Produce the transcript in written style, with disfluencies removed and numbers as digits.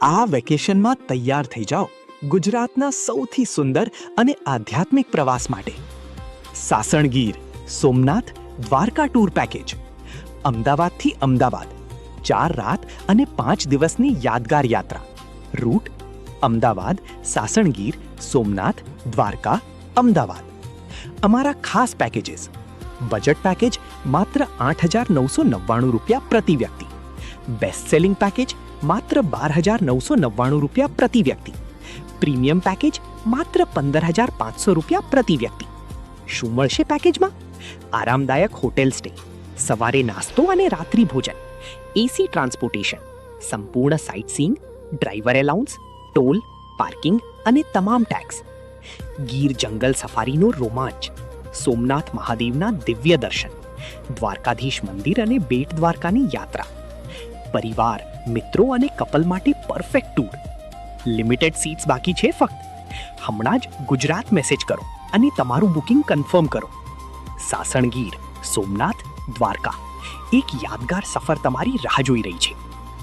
આ વેકેશનમાં તૈયાર થઈ જાઓ ગુજરાતના સૌથી સુંદર અને આધ્યાત્મિક પ્રવાસ માટે. Sasan Gir, Somnath, Dwarka tour package. અમદાવાદથી અમદાવાદ 4 રાત અને 5 દિવસની યાદગાર યાત્રા. રૂટ: અમદાવાદ, સાસણગીર, સોમનાથ, દ્વારકા, અમદાવાદ. અમારા ખાસ પેકેજીસ: બજેટ પેકેજ માત્ર 8,999 રૂપિયા પ્રતિ વ્યક્તિ. બેસ્ટ સેલિંગ પેકેજ માત્ર 12,999 રૂપિયા પ્રતિ વ્યક્તિ. પ્રીમિયમ પેકેજ માત્ર 15,500 રૂપિયા પ્રતિ વ્યક્તિ. શું મળશે પેકેજમાં? આરામદાયક હોટેલ સ્ટે, સવારે નાસ્તો અને રાત્રિ ભોજન, એસી ટ્રાન્સપોર્ટેશન, સંપૂર્ણ sightseeing, driver allowance, toll, parking અને તમામ ટેક્સ. ગીર જંગલ સફારીનો રોમાંચ, સોમનાથ મહાદેવના દિવ્ય દર્શન, દ્વારકાધીશ મંદિર અને બેટ દ્વારકાની યાત્રા. પરિવાર, મિત્રો અને કપલ માટે પરફેક્ટ ટૂર. લિમિટેડ સીટ્સ બાકી છે ફક્ત. હમણાં જ ગુજરાત મેસેજ કરો અને તમારું બુકિંગ કન્ફર્મ કરો. સાસણગીર, સોમનાથ, દ્વારકા, એક યાદગાર સફર તમારી રાહ જોઈ રહી છે.